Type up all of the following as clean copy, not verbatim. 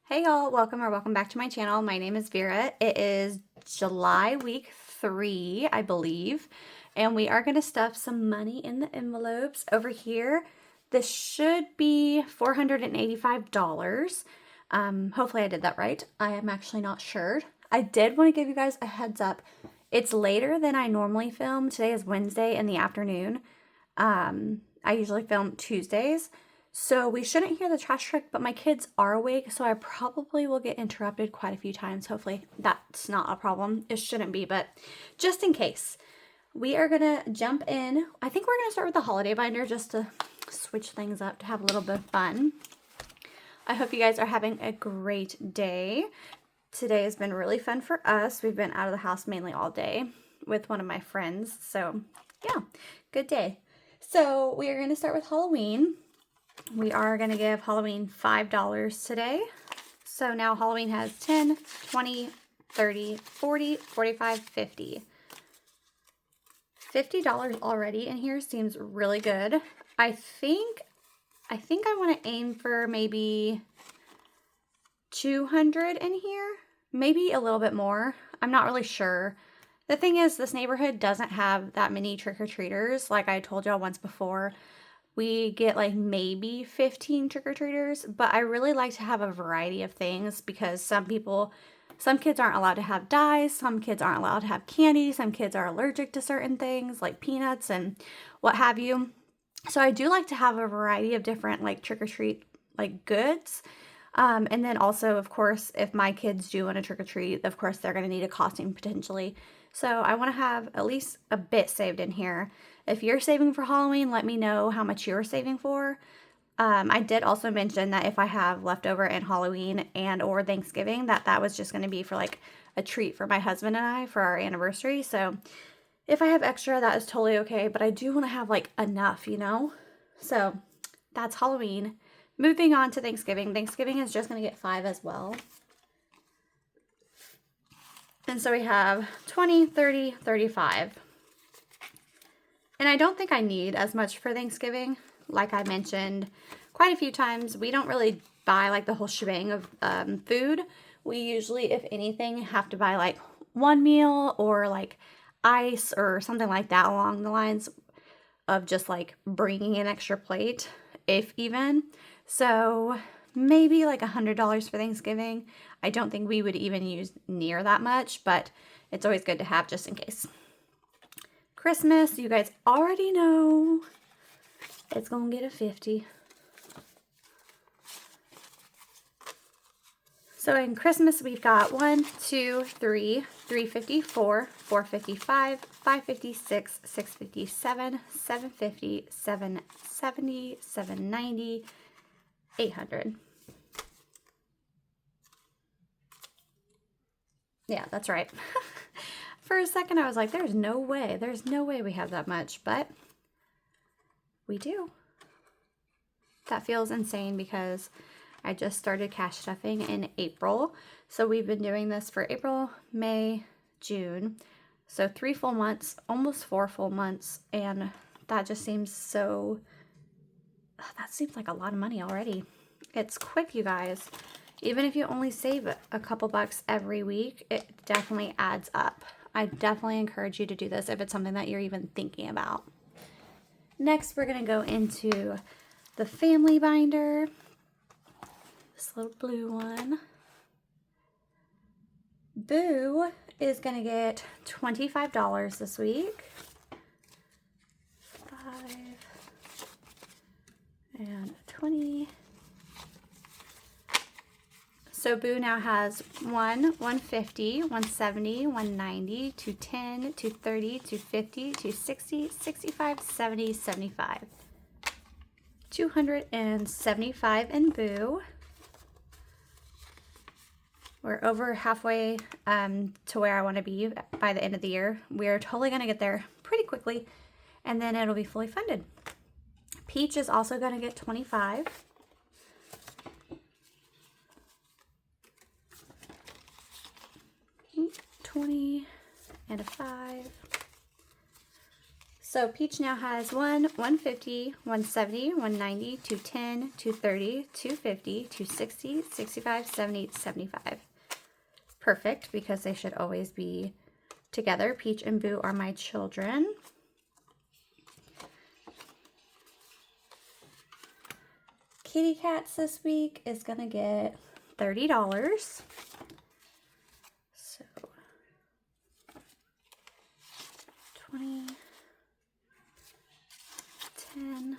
Hey y'all, welcome back to my channel. My name is Vera. It is July week 3, I believe, and we are going to stuff some money in the envelopes over here. This should be $485. Hopefully I did that right. I am actually not sure. I did want to give you guys a heads up. It's later than I normally film. Today is Wednesday in the afternoon. I usually film Tuesdays. So we shouldn't hear the trash truck, but my kids are awake, so I probably will get interrupted quite a few times. Hopefully that's not a problem. It shouldn't be, but just in case. We are gonna jump in. I think we're gonna start with the holiday binder just to switch things up to have a little bit of fun. I hope you guys are having a great day. Today has been really fun for us. We've been out of the house mainly all day with one of my friends. So yeah, good day. So we are gonna start with Halloween. We are going to give Halloween $5 today. So now Halloween has 10, 20, 30, 40, 45, 50. $50 already in here seems really good. I think I want to aim for maybe 200 in here, maybe a little bit more. I'm not really sure. The thing is, this neighborhood doesn't have that many trick-or-treaters. Like I told y'all once before, we get like maybe 15 trick-or-treaters, but I really like to have a variety of things because some kids aren't allowed to have dyes, some kids aren't allowed to have candy, some kids are allergic to certain things like peanuts and what have you. So I do like to have a variety of different like trick-or-treat like goods. And then also, of course, if my kids do want to trick-or-treat, of course, they're going to need a costume potentially. So I want to have at least a bit saved in here. If you're saving for Halloween, let me know how much you're saving for. I did also mention that if I have leftover in Halloween and or Thanksgiving, that was just going to be for like a treat for my husband and I for our anniversary. So if I have extra, that is totally okay. But I do want to have like enough, you know? So that's Halloween. Moving on to Thanksgiving. Thanksgiving is just going to get 5 as well. And so we have 20, 30, 35. And I don't think I need as much for Thanksgiving. Like I mentioned quite a few times, we don't really buy like the whole shebang of food. We usually, if anything, have to buy like one meal or like ice or something like that along the lines of just like bringing an extra plate, if even. So maybe like $100 for Thanksgiving. I don't think we would even use near that much, but it's always good to have just in case. Christmas, you guys already know it's gonna get a 50. So in Christmas, we've got 1, 2, 3, 354, 455, 556, 657, 750, 770, 790, 800. Yeah, that's right. For a second, I was like, there's no way we have that much, but we do. That feels insane because I just started cash stuffing in April. So we've been doing this for April, May, June. So 3 full months, almost 4 full months. And that just seems so, that seems like a lot of money already. It's quick, you guys. Even if you only save a couple bucks every week, it definitely adds up. I definitely encourage you to do this if it's something that you're even thinking about. Next, we're going to go into the family binder. This little blue one. Boo is going to get $25 this week. 5 and 20. So Boo now has 150, 170, 190, 210, 230, 250, 260, 65, 70, 75. 275 in Boo. We're over halfway to where I want to be by the end of the year. We're totally going to get there pretty quickly, and then it'll be fully funded. Peach is also going to get 25. 20 and a 5. So Peach now has 1, 150, 170, 190, 210, 230, 250, 260, 65, 70, 75. Perfect, because they should always be together. Peach and Boo are my children. Kitty Cats this week is going to get $30. So 20, 10.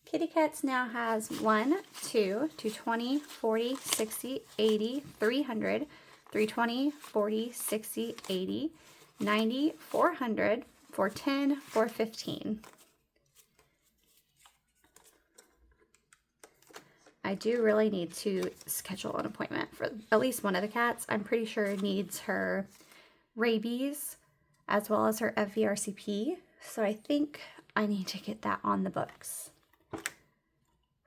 Kitty Cats now has 1, 2, 220, 40, 60, 80, 300, 320, 40, 60, 80, 90, 400, 410, 415. I do really need to schedule an appointment for at least one of the cats. I'm pretty sure needs her rabies as well as her FVRCP. So I think I need to get that on the books.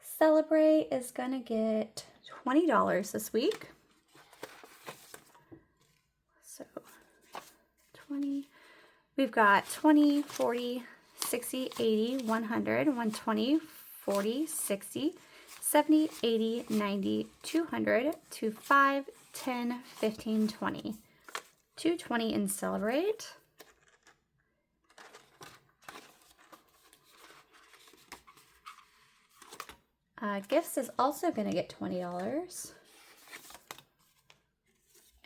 Celebrate is going to get $20 this week. So 20. We've got 20, 40, 60, 80, 100, 120, 40, 60, 70, 80, 90, 200, 25, 10, 15, 20. 220 in Celebrate. Gifts is also going to get $20.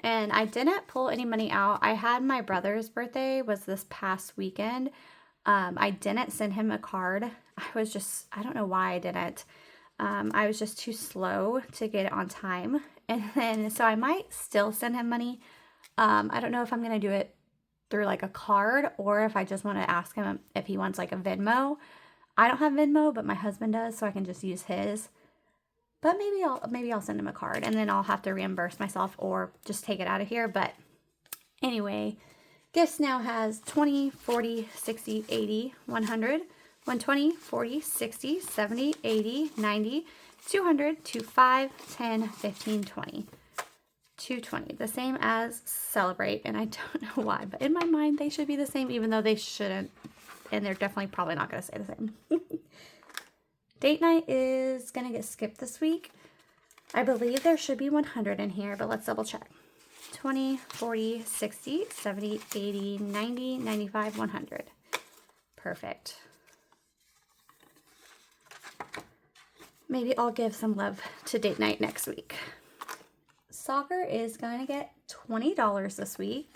And I didn't pull any money out. I had my brother's birthday was this past weekend. I didn't send him a card. I don't know why I didn't. I was just too slow to get it on time. And then, so I might still send him money. I don't know if I'm going to do it through like a card or if I just want to ask him if he wants like a Venmo. I don't have Venmo, but my husband does, so I can just use his. But maybe I'll send him a card and then I'll have to reimburse myself or just take it out of here. But anyway, Gifts now has 20, 40, 60, 80, 100, 120, 40, 60, 70, 80, 90, 200, 25, 10, 15, 20. 220, the same as Celebrate, and I don't know why, but in my mind they should be the same, even though they shouldn't, and they're definitely probably not going to say the same. Date night is going to get skipped this week. I believe there should be 100 in here, but let's double check. 20, 40, 60, 70, 80, 90, 95, 100. Perfect. Maybe I'll give some love to date night next week. Soccer is going to get $20 this week.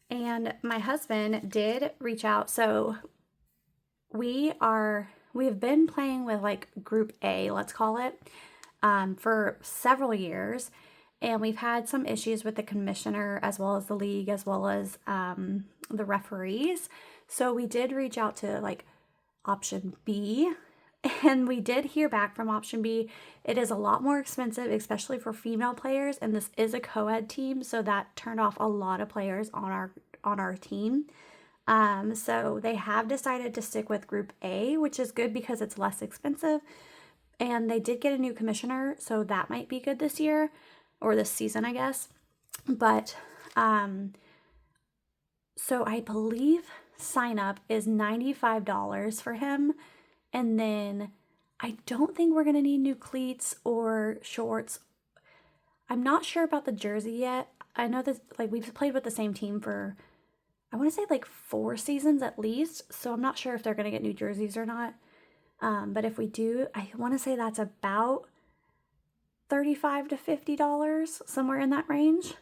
And my husband did reach out. So we have been playing with like Group A, let's call it, for several years. And we've had some issues with the commissioner as well as the league as well as the referees. So we did reach out to like option B. And we did hear back from option B. It is a lot more expensive, especially for female players. And this is a co-ed team. So that turned off a lot of players on our team. So they have decided to stick with Group A, which is good because it's less expensive. And they did get a new commissioner. So that might be good this year or this season, I guess. But so I believe sign up is $95 for him. And then I don't think we're going to need new cleats or shorts. I'm not sure about the jersey yet. I know that like we've played with the same team for, I want to say like 4 seasons at least. So I'm not sure if they're going to get new jerseys or not. But if we do, I want to say that's about $35 to $50, somewhere in that range.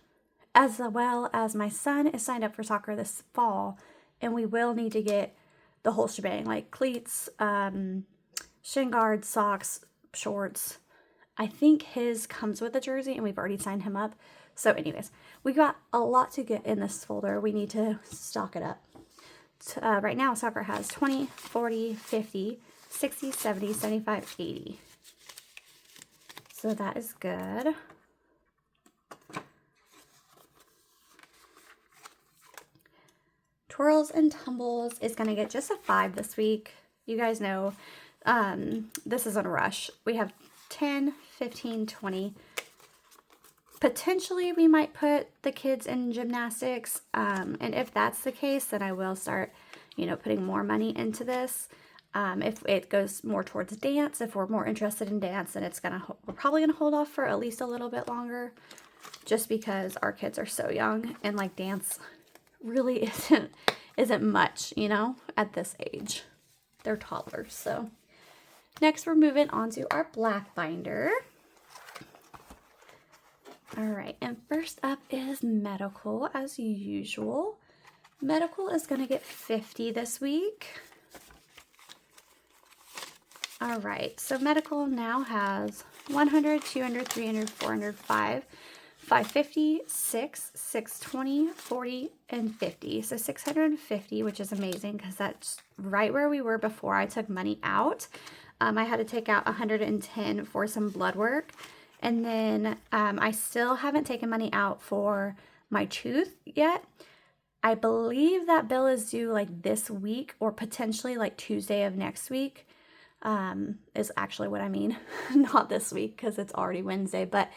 As well as my son is signed up for soccer this fall. And we will need to get the whole shebang, like cleats, shin guards, socks, shorts. I think his comes with a jersey and we've already signed him up. So anyways, we got a lot to get in this folder. We need to stock it up. Right now, soccer has 20, 40, 50, 60, 70, 75, 80. So that is good. Twirls and Tumbles is going to get just a 5 this week. You guys know this isn't a rush. We have 10, 15, 20. Potentially, we might put the kids in gymnastics. And if that's the case, then I will start, putting more money into this. If it goes more towards dance, if we're more interested in dance, then we're probably gonna hold off for at least a little bit longer, just because our kids are so young and like dance really isn't much, at this age. They're toddlers. So next we're moving on to our black binder. All right, and first up is medical, as usual. Medical is going to get $50 this week. All right, so medical now has 100, 200, 300, 400, 5, 550, 6, 620, 40, and 50. So 650, which is amazing because that's right where we were before I took money out. I had to take out 110 for some blood work. And then I still haven't taken money out for my tooth yet. I believe that bill is due like this week or potentially like Tuesday of next week, is actually what I mean. Not this week because it's already Wednesday, but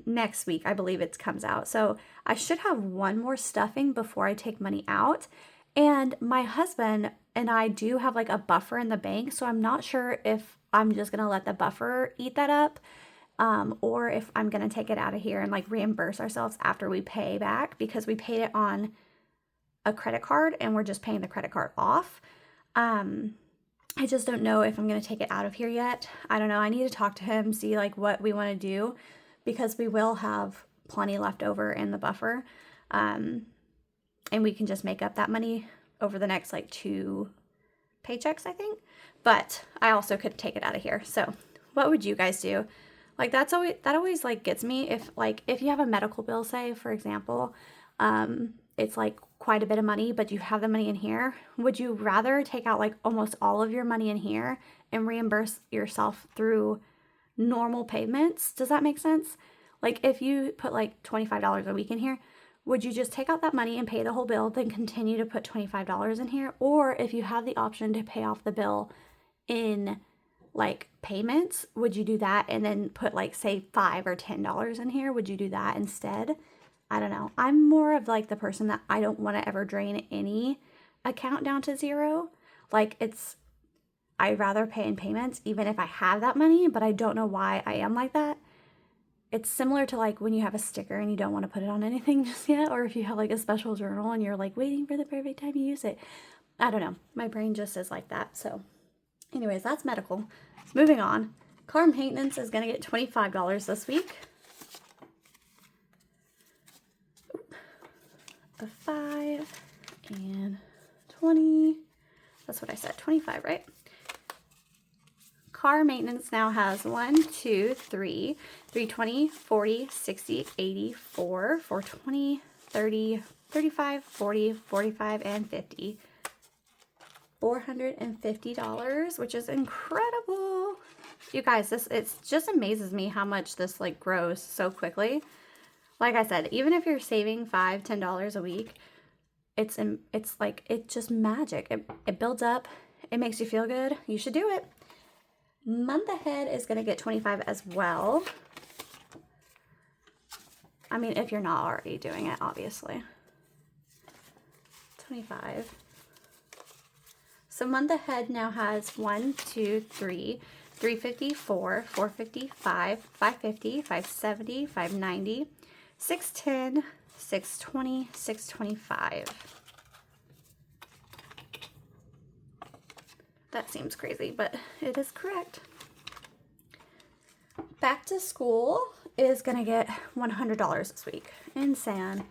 next week I believe it comes out. So I should have one more stuffing before I take money out. And my husband and I do have like a buffer in the bank, so I'm not sure if I'm just going to let the buffer eat that up. Or if I'm going to take it out of here and like reimburse ourselves after we pay back, because we paid it on a credit card and we're just paying the credit card off. I just don't know if I'm going to take it out of here yet. I don't know. I need to talk to him, see like what we want to do, because we will have plenty left over in the buffer. And we can just make up that money over the next like 2 paychecks, I think. But I also could take it out of here. So what would you guys do? Like that always like gets me if you have a medical bill, say for example, it's like quite a bit of money, but you have the money in here. Would you rather take out like almost all of your money in here and reimburse yourself through normal payments? Does that make sense? Like if you put like $25 a week in here, would you just take out that money and pay the whole bill, then continue to put $25 in here? Or if you have the option to pay off the bill in like payments, would you do that and then put like say $5 or $10 in here? Would you do that instead? I don't know. I'm more of like the person that I don't want to ever drain any account down to zero. Like I'd rather pay in payments even if I have that money, but I don't know why I am like that. It's similar to like when you have a sticker and you don't want to put it on anything just yet, or if you have like a special journal and you're like waiting for the perfect time to use it. I don't know. My brain just is like that. So anyways, that's medical. Moving on. Car maintenance is going to get $25 this week. A 5 and 20. That's what I said. 25, right? Car maintenance now has 1, 2, 3, 320, 40, 60, 80, 4, 420, 30, 35, 40, 45, and 50. $450, which is incredible. You guys, it just amazes me how much this like grows so quickly. Like I said, even if you're saving $5, $10 a week, it's just magic. It builds up. It makes you feel good. You should do it. Month ahead is going to get $25 as well. I mean, if you're not already doing it, obviously. $25. So month ahead now has 1, 2, 3, 350, 4, 450, 5, 550, 570, 590, 610, 620, 625. That seems crazy, but it is correct. Back to school is going to get $100 this week. Insanity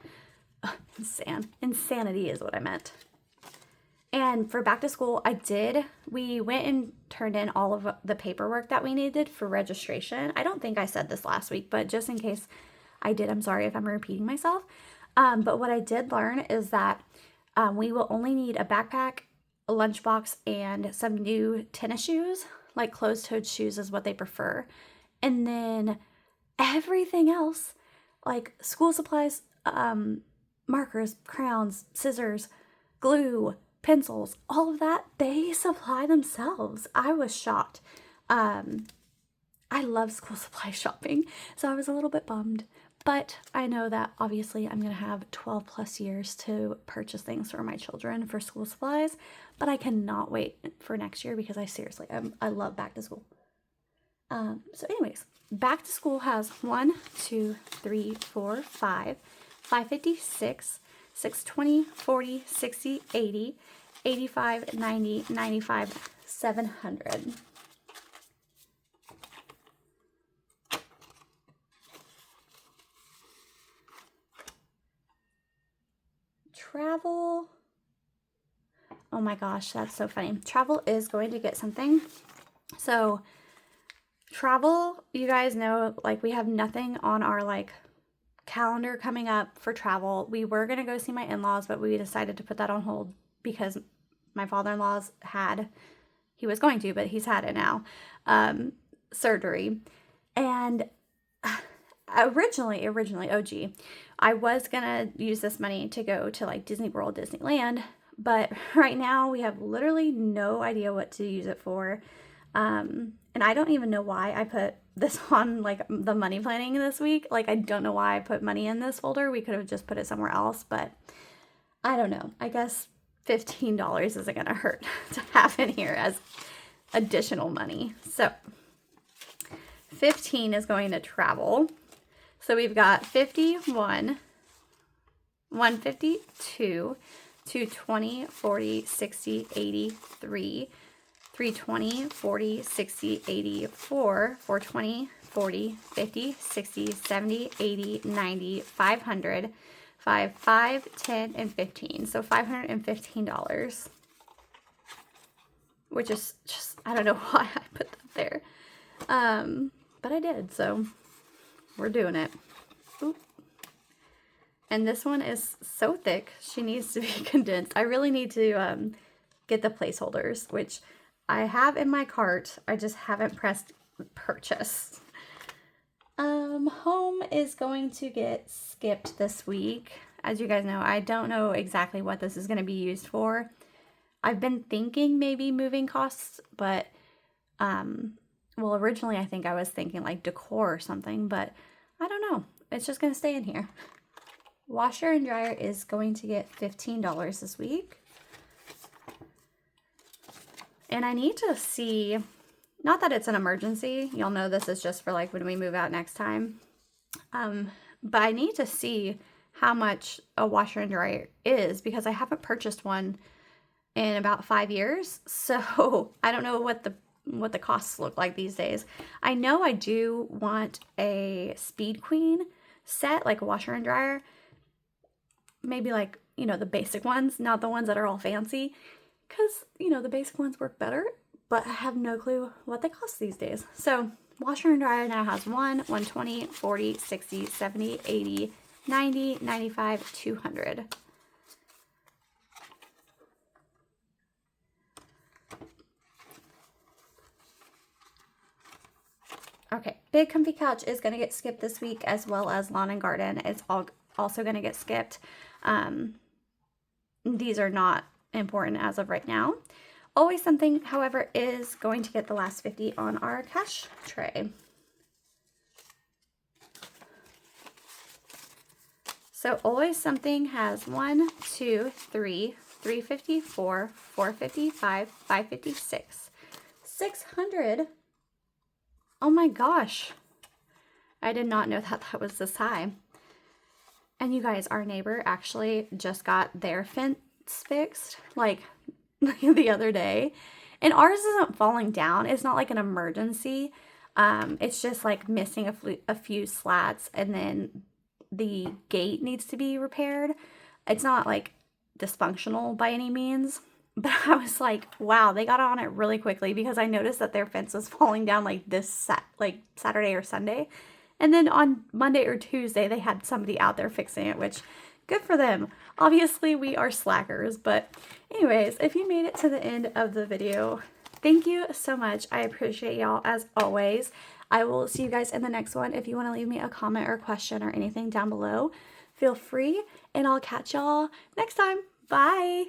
is what I meant. And for back to school, we went and turned in all of the paperwork that we needed for registration. I don't think I said this last week, but just in case I did, I'm sorry if I'm repeating myself. But what I did learn is that we will only need a backpack, a lunchbox, and some new tennis shoes, like closed-toed shoes is what they prefer. And then everything else, like school supplies, markers, crayons, scissors, glue, pencils, all of that, they supply themselves. I was shocked. I I love school supply shopping, so I was a little bit bummed. But I know that obviously I'm going to have 12 plus years to purchase things for my children for school supplies, but I cannot wait for next year because I seriously, I love back to school. So anyways, back to school has 1, 2, 3, 4, 5, 556, 620, 40, 60, 80, 85, 90, 95, 700. Travel. Oh my gosh, that's so funny. Travel is going to get something. So travel, you guys know, like we have nothing on our like calendar coming up for travel. We were going to go see my in-laws, but we decided to put that on hold because my father-in-law's he was going to, but he's had it now, surgery. And originally, OG, I was gonna use this money to go to like Disney World, Disneyland, but right now we have literally no idea what to use it for. And I don't even know why I put this on like the money planning this week. Like, I don't know why I put money in this folder. We could have just put it somewhere else, but I don't know. I guess $15 isn't gonna hurt to have in here as additional money. So 15 is going to travel. So we've got 51, 152, 220, 40, 60, 83, 320, 40, 60, 84, 420, 40, 50, 60, 70, 80, 90, 500, 5, 10, and 15. So $515, which is just, I don't know why I put that there. But I did, so we're doing it. Oop. And this one is so thick, she needs to be condensed. I really need to get the placeholders, which I have in my cart. I just haven't pressed purchase. Home is going to get skipped this week. As you guys know, I don't know exactly what this is going to be used for. I've been thinking maybe moving costs, but well, originally I think I was thinking like decor or something, but I don't know. It's just going to stay in here. Washer and dryer is going to get $15 this week. And I need to see, not that it's an emergency. You'll know this is just for like when we move out next time. But I need to see how much a washer and dryer is because I haven't purchased one in about 5 years. So I don't know what the costs look like these days. I know I do want a Speed Queen set, like a washer and dryer. Maybe like, you know, the basic ones, not the ones that are all fancy. Because, you know, the basic ones work better, but I have no clue what they cost these days. So washer and dryer now has 1, 120, 40, 60, 70, 80, 90, 95, 200. Okay, Big Comfy Couch is going to get skipped this week, as well as Lawn and Garden. It's also going to get skipped. These are not important as of right now. Always Something, however, is going to get the last 50 on our cash tray. So Always Something has 1, 2, 3, 354, 455, 556, 600. Oh my gosh. I did not know that was this high. And you guys, our neighbor actually just got their fence fixed like the other day. And ours isn't falling down. It's not like an emergency. It's just like missing a few slats, and then the gate needs to be repaired. It's not like dysfunctional by any means. But I was like, wow, they got on it really quickly because I noticed that their fence was falling down like like Saturday or Sunday. And then on Monday or Tuesday, they had somebody out there fixing it, which good for them. Obviously, we are slackers. But anyways, if you made it to the end of the video, thank you so much. I appreciate y'all as always. I will see you guys in the next one. If you want to leave me a comment or question or anything down below, feel free. And I'll catch y'all next time. Bye.